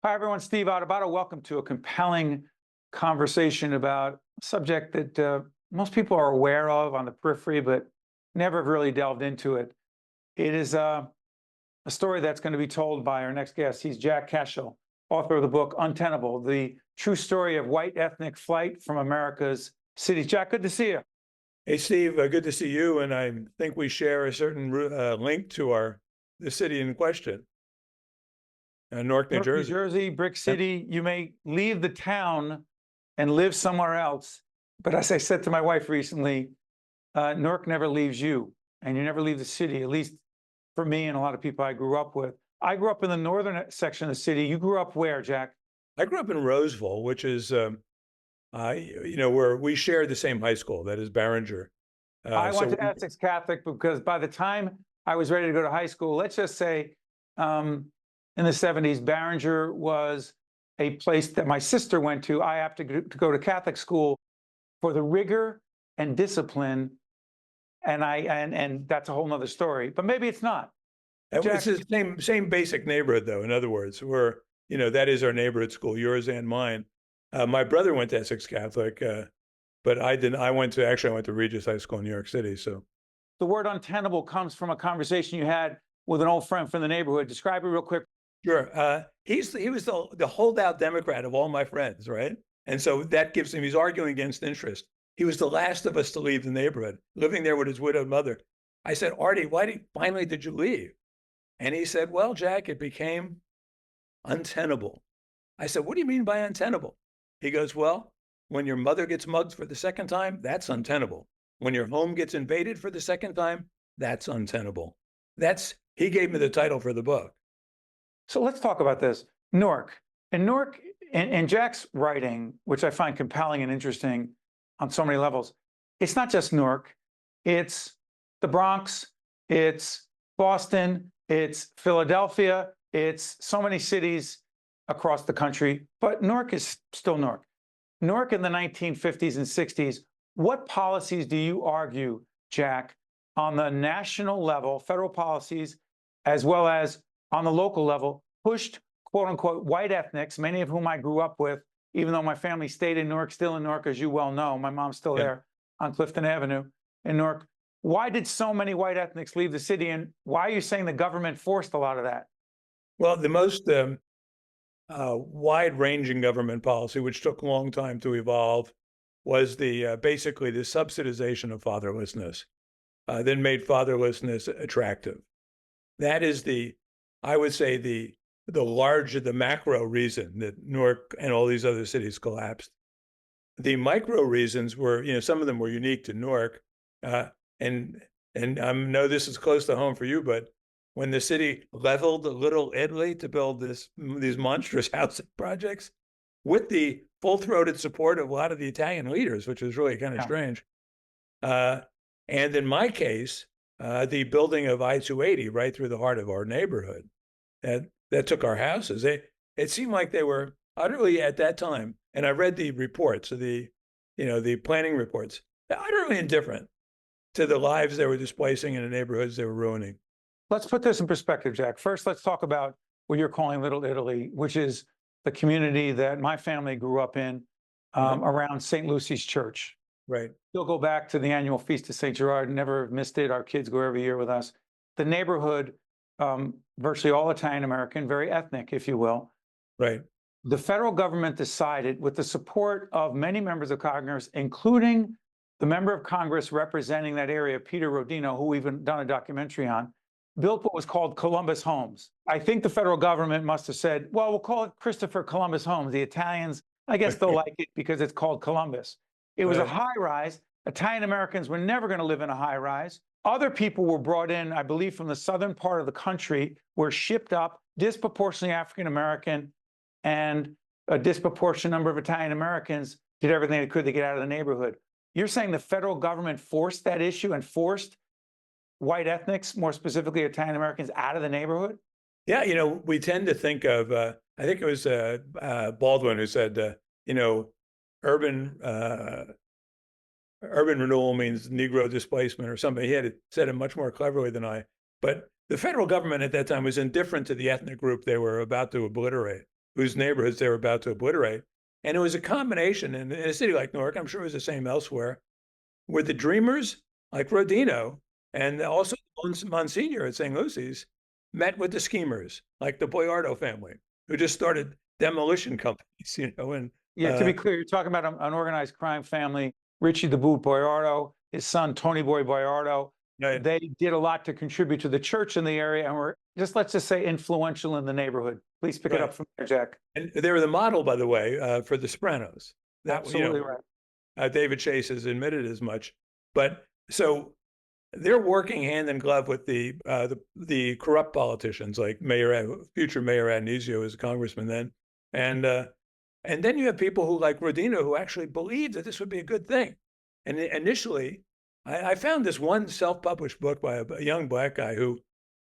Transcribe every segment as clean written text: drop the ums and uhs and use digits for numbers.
Hi, everyone. Steve Adubato. Welcome to a compelling conversation about a subject that most people are aware of on the periphery, but never have really delved into it. It is a story that's going to be told by our next guest. He's Jack Cashill, author of the book Untenable, the true story of white ethnic flight from America's cities. Jack, good to see you. Hey, Steve, good to see you. And I think we share a certain link to the city in question, Newark, New Newark, New Jersey. Jersey, Brick Yep. City. You may leave the town and live somewhere else. But as I said to my wife recently, Newark never leaves you, and you never leave the city, at least for me and a lot of people I grew up with. I grew up in the northern section of the city. You grew up where, Jack? I grew up in Roseville, which is, where we shared the same high school, that is Barringer. I went to Essex Catholic because by the time I was ready to go to high school, let's just say in the 70s, Barringer was a place that my sister went to. I happened to go to Catholic school for the rigor and discipline. And that's a whole nother story, but maybe it's not. It's the same basic neighborhood, though. In other words, that is our neighborhood school, yours and mine. My brother went to Essex Catholic, but I didn't. I went to Regis High School in New York City. So the word untenable comes from a conversation you had with an old friend from the neighborhood. Describe it real quick. Sure. He was the holdout Democrat of all my friends, right? And so that gives him, he's arguing against interest. He was the last of us to leave the neighborhood, living there with his widowed mother. I said, Artie, finally did you leave? And he said, well, Jack, it became untenable. I said, what do you mean by untenable? He goes, well, when your mother gets mugged for the second time, that's untenable. When your home gets invaded for the second time, that's untenable. He gave me the title for the book. So let's talk about this. Newark. And Newark, and Jack's writing, which I find compelling and interesting on so many levels, it's not just Newark. It's the Bronx, it's Boston, it's Philadelphia, it's so many cities across the country, but Newark is still Newark. Newark in the 1950s and 60s, what policies do you argue, Jack, on the national level, federal policies, as well as on the local level, pushed quote unquote white ethnics, many of whom I grew up with, even though my family stayed in Newark, still in Newark, as you well know, my mom's still there on Clifton Avenue in Newark. Why did so many white ethnics leave the city? And why are you saying the government forced a lot of that? Well, the most wide-ranging government policy, which took a long time to evolve, was basically the subsidization of fatherlessness, then made fatherlessness attractive. That is I would say the macro reason that Newark and all these other cities collapsed. The micro reasons were, some of them were unique to Newark, and I know this is close to home for you, but when the city leveled Little Italy to build these monstrous housing projects with the full-throated support of a lot of the Italian leaders, which was really kind of strange. And in my case, the building of I-280 right through the heart of our neighborhood, that took our houses. It seemed like they were utterly, at that time, and I read the reports, the planning reports, utterly indifferent to the lives they were displacing and the neighborhoods they were ruining. Let's put this in perspective, Jack. First, let's talk about what you're calling Little Italy, which is the community that my family grew up in around St. Lucy's Church. Right. Still go back to the annual Feast of St. Gerard, never missed it. Our kids go every year with us. The neighborhood, virtually all Italian-American, very ethnic, if you will. Right. The federal government decided, with the support of many members of Congress, including the member of Congress representing that area, Peter Rodino, who we've done a documentary on, built what was called Columbus Homes. I think the federal government must have said, well, we'll call it Christopher Columbus Homes. The Italians, I guess they'll like it because it's called Columbus. It was a high-rise. Italian-Americans were never going to live in a high-rise. Other people were brought in, I believe, from the southern part of the country, were shipped up, disproportionately African-American, and a disproportionate number of Italian-Americans did everything they could to get out of the neighborhood. You're saying the federal government forced that issue and forced white ethnics, more specifically Italian-Americans, out of the neighborhood? Yeah, we tend to think of, I think it was Baldwin who said, urban renewal means Negro displacement or something. He had said it much more cleverly than I. But the federal government at that time was indifferent to the ethnic group they were about to obliterate. whose neighborhoods they were about to obliterate. And it was a combination in a city like Newark, I'm sure it was the same elsewhere, where the dreamers like Rodino and also Monsignor at St. Lucy's met with the schemers like the Boiardo family, who just started demolition companies, and Yeah, to be clear, you're talking about an organized crime family, Richie the Boot Boiardo, his son, Tony Boy Boiardo. yeah, They did a lot to contribute to the church in the area and were just, let's just say, influential in the neighborhood. Please pick it up right. from there, Jack. And they were the model, by the way, for The Sopranos. That, Absolutely right. David Chase has admitted as much. But so they're working hand in glove with the corrupt politicians like future Mayor Anisio as a congressman then, and then you have people who like Rodino who actually believed that this would be a good thing. And initially, I found this one self-published book by a young black guy who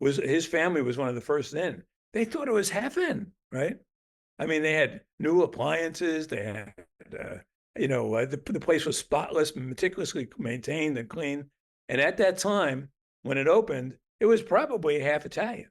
his family was one of the first in. They thought it was heaven, right? I mean, they had new appliances. They had, the place was spotless, meticulously maintained and clean. And at that time, when it opened, it was probably half Italian.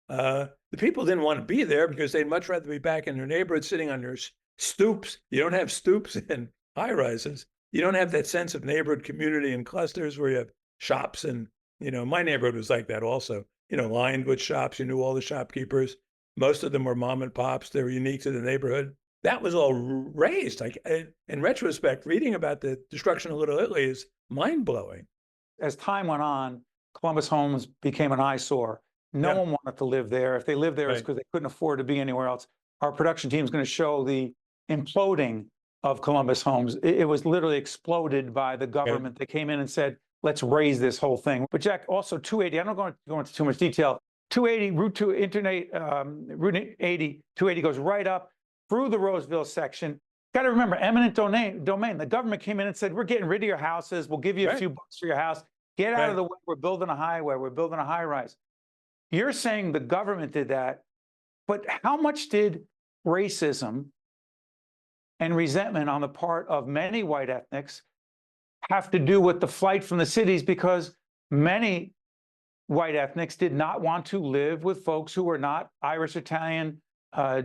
The people didn't want to be there because they'd much rather be back in their neighborhood sitting on their stoops. You don't have stoops in high rises. You don't have that sense of neighborhood community and clusters where you have shops. And, my neighborhood was like that also, lined with shops. You knew all the shopkeepers. Most of them were mom and pops. They were unique to the neighborhood. That was all raised. Like, in retrospect, reading about the destruction of Little Italy is mind blowing. As time went on, Columbus Homes became an eyesore. No one wanted to live there. If they lived there, it's because they couldn't afford to be anywhere else. Our production team is going to show the imploding of Columbus Homes. It was literally exploded by the government. They came in and said, let's raise this whole thing. But Jack, also 280, I'm not going to go into too much detail. 280, Route 80, 280 goes right up through the Roseville section. Got to remember, eminent domain. The government came in and said, we're getting rid of your houses. We'll give you a few bucks for your house. Get out of the way. We're building a highway. We're building a high rise. You're saying the government did that, but how much did racism and resentment on the part of many white ethnics have to do with the flight from the cities? Because many white ethnics did not want to live with folks who were not Irish, Italian,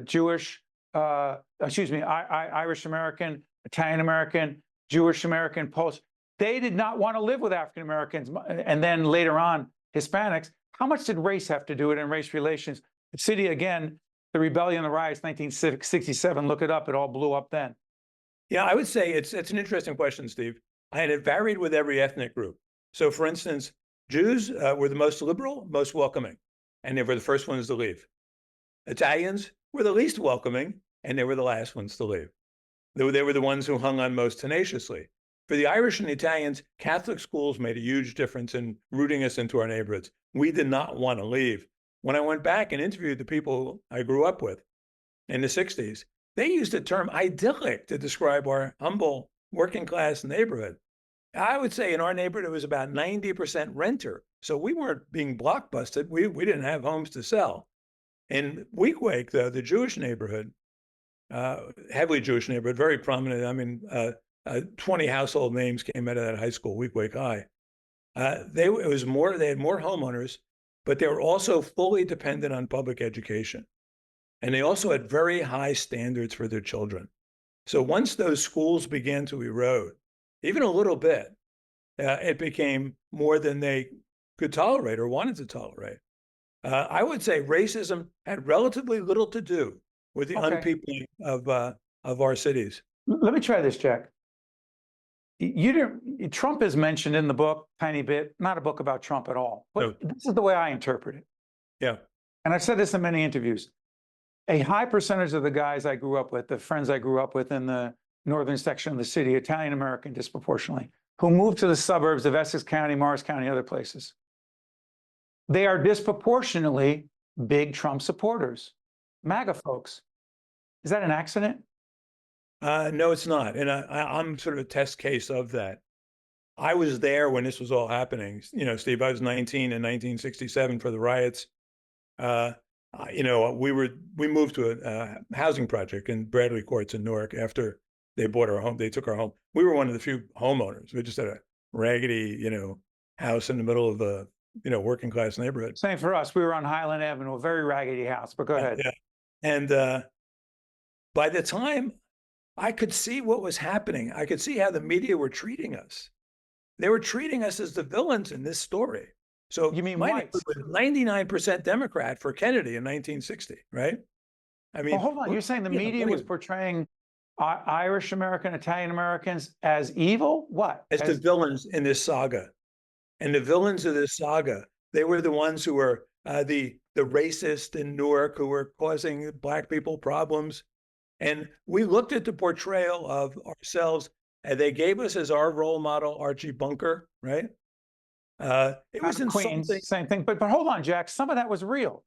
Jewish, Irish American, Italian American, Jewish American, Polish. They did not want to live with African Americans. And then later on, Hispanics. How much did race have to do with it and race relations? The city, again, the rebellion, the riots, 1967, look it up. It all blew up then. Yeah, I would say it's an interesting question, Steve. And it varied with every ethnic group. So, for instance, Jews were the most liberal, most welcoming, and they were the first ones to leave. Italians were the least welcoming, and they were the last ones to leave. They were the ones who hung on most tenaciously. For the Irish and the Italians, Catholic schools made a huge difference in rooting us into our neighborhoods. We did not want to leave. When I went back and interviewed the people I grew up with in the 60s, they used the term idyllic to describe our humble working class neighborhood. I would say in our neighborhood, it was about 90% renter. So we weren't being blockbusted. We didn't have homes to sell. In Weequahic, though, the Jewish neighborhood, heavily Jewish neighborhood, very prominent. I mean, 20 household names came out of that high school, Weequahic High. They had more homeowners, but they were also fully dependent on public education. And they also had very high standards for their children. So once those schools began to erode, even a little bit, it became more than they could tolerate or wanted to tolerate. I would say racism had relatively little to do with the unpeopling of our cities. Let me try this, Jack. Trump is mentioned in the book, tiny bit, not a book about Trump at all. But this is the way I interpret it. Yeah. And I've said this in many interviews. A high percentage of the guys I grew up with, the friends I grew up with in the northern section of the city, Italian American disproportionately, who moved to the suburbs of Essex County, Morris County, other places. They are disproportionately big Trump supporters, MAGA folks. Is that an accident? No, it's not. And I'm sort of a test case of that. I was there when this was all happening. Steve, I was 19 in 1967 for the riots. We moved to a housing project in Bradley Courts in Newark after they bought our home. They took our home. We were one of the few homeowners. We just had a raggedy, house in the middle of the, working class neighborhood. Same for us. We were on Highland Avenue, a very raggedy house, but go ahead. Yeah. And by the time I could see what was happening, I could see how the media were treating us. They were treating us as the villains in this story. So You mean my whites? neighborhood was 99% Democrat for Kennedy in 1960, right? I Well, mean, hold on. You're saying the you know, media look was at portraying Irish American, Italian Americans as evil? What? as the As villains in this saga. And the villains of this saga, they were the ones who were the racist in Newark who were causing black people problems. And we looked at the portrayal of ourselves, and they gave us as our role model Archie Bunker, right? It out was of insulting. Queens, same thing. But hold on, Jack. Some of that was real.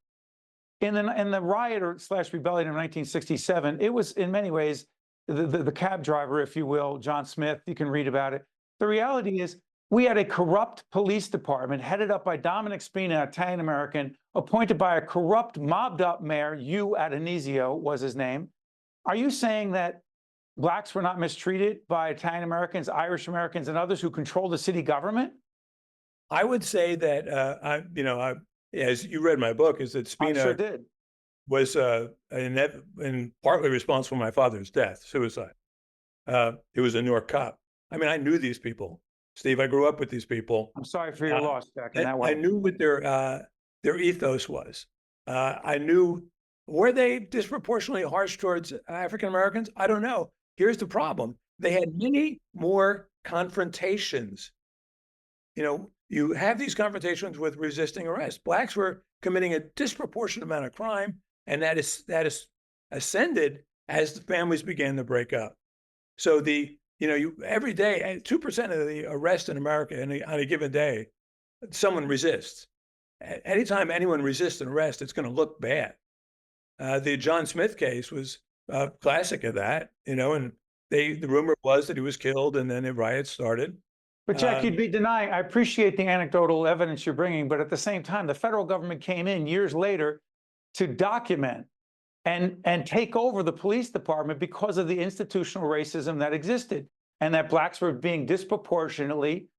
In the riot or slash rebellion of 1967, it was in many ways the cab driver, if you will, John Smith. You can read about it. The reality is we had a corrupt police department headed up by Dominic Spina, Italian American, appointed by a corrupt, mobbed up mayor. Adonisio was his name. Are you saying that blacks were not mistreated by Italian Americans, Irish Americans, and others who control the city government? I would say that as you read my book, is that I sure Spina did. was and partly responsible for my father's death, suicide. He was a Newark cop. I mean, I knew these people, Steve. I grew up with these people. I'm sorry for your loss, Jack, in that I way. knew what their ethos was. I knew, were they disproportionately harsh towards African Americans? I don't know. Here's the problem: they had many more confrontations. You know, you have these confrontations with resisting arrest. Blacks were committing a disproportionate amount of crime, and that is ascended as the families began to break up. So every day, 2% of the arrests in America on a given day, someone resists. Anytime anyone resists an arrest, it's going to look bad. The John Smith case was classic of that, and the rumor was that he was killed, and then the riots started. But Jack, you'd be denying. I appreciate the anecdotal evidence you're bringing, but at the same time, the federal government came in years later to document and take over the police department because of the institutional racism that existed, and that blacks were being disproportionately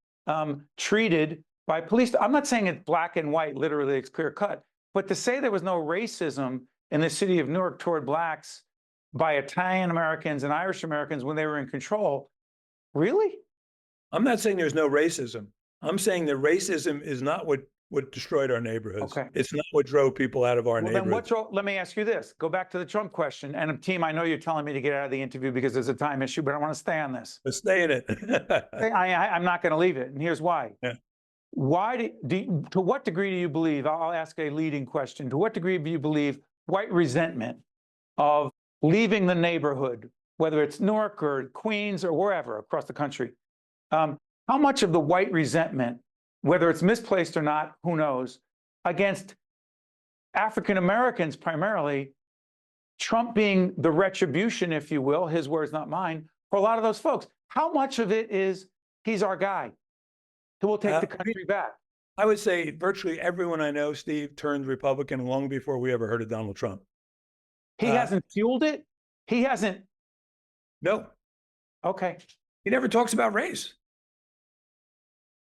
treated by police. I'm not saying it's black and white, literally, it's clear cut, but to say there was no racism in the city of Newark toward blacks by Italian Americans and Irish Americans when they were in control, really? I'm not saying there's no racism. I'm saying that racism is not what destroyed our neighborhoods. Okay. It's not what drove people out of our neighborhoods. Then let me ask you this. Go back to the Trump question. And team, I know you're telling me to get out of the interview because there's a time issue, but I want to stay on this. But stay in it. I'm not going to leave it. And here's why. Yeah. To what degree do you believe, I'll ask a leading question, to what degree do you believe white resentment of leaving the neighborhood, whether it's Newark or Queens or wherever across the country, how much of the white resentment, whether it's misplaced or not, who knows, against African Americans primarily, Trump being the retribution, if you will, his words, not mine, for a lot of those folks, how much of it is he's our guy who will take the country back? I would say virtually everyone I know, Steve, turned Republican long before we ever heard of Donald Trump. He hasn't fueled it? He hasn't? No. Okay. He never talks about race.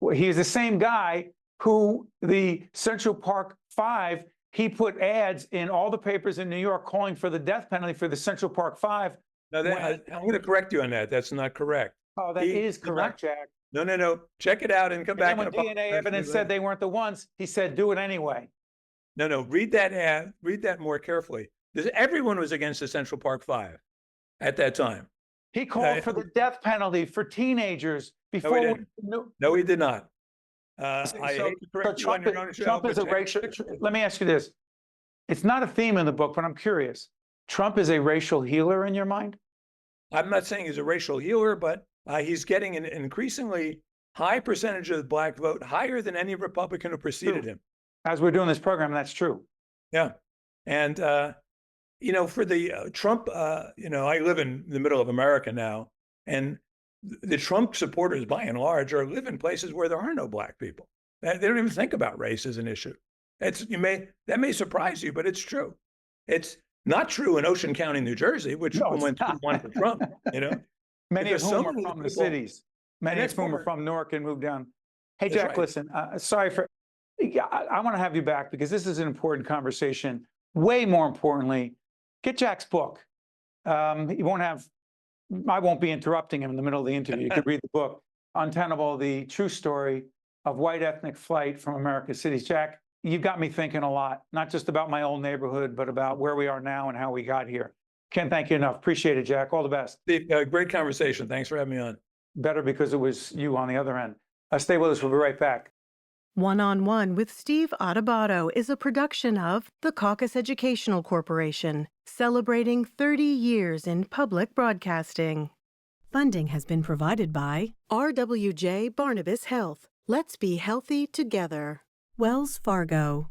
Well, he's the same guy who the Central Park Five, he put ads in all the papers in New York calling for the death penalty for the Central Park Five. No, I'm going to correct you on that. That's not correct. Oh, that is correct, Jack. No. Check it out and come back. And when DNA evidence said they weren't the ones, he said, do it anyway. No. Read that ad. Read that more carefully. Everyone was against the Central Park Five at that time. He called for the death penalty for teenagers before. No, he did not. Trump is a racial. Let me ask you this. It's not a theme in the book, but I'm curious. Trump is a racial healer in your mind? I'm not saying he's a racial healer, but he's getting an increasingly high percentage of the black vote, higher than any Republican who preceded him. As we're doing this program, that's true. Yeah. And, for the Trump, I live in the middle of America now, and the Trump supporters, by and large, live in places where there are no black people. They don't even think about race as an issue. That may surprise you, but it's true. It's not true in Ocean County, New Jersey, which went 2-1 for Trump. Many of whom are from the cities. Many of whom are from Newark and moved down. Hey, Jack, right. Listen, sorry for. I want to have you back because this is an important conversation. Way more importantly, get Jack's book. I won't be interrupting him in the middle of the interview. You could read the book, Untenable, the true story of white ethnic flight from America's cities. Jack, you've got me thinking a lot, not just about my old neighborhood, but about where we are now and how we got here. Can't thank you enough. Appreciate it, Jack. All the best. Steve, great conversation. Thanks for having me on. Better because it was you on the other end. Stay with us. We'll be right back. One-on-One with Steve Adubato is a production of the Caucus Educational Corporation, celebrating 30 years in public broadcasting. Funding has been provided by RWJ Barnabas Health. Let's be healthy together. Wells Fargo,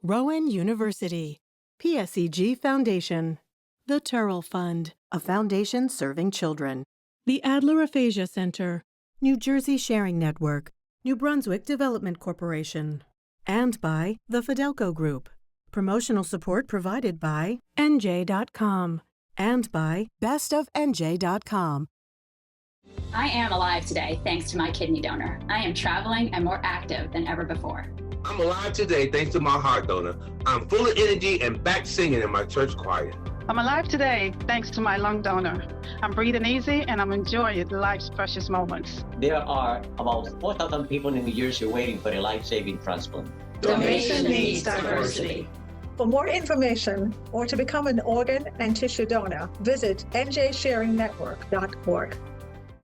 Rowan University, PSEG Foundation, the Turrell Fund, a foundation serving children, the Adler Aphasia Center, New Jersey Sharing Network, New Brunswick Development Corporation, and by the Fidelco Group. Promotional support provided by NJ.com and by bestofNJ.com. I am alive today thanks to my kidney donor. I am traveling and more active than ever before. I'm alive today thanks to my heart donor. I'm full of energy and back singing in my church choir. I'm alive today thanks to my lung donor. I'm breathing easy and I'm enjoying life's precious moments. There are about 4,000 people in New Jersey waiting for a life-saving transplant. Donation needs diversity. For more information or to become an organ and tissue donor, visit njsharingnetwork.org.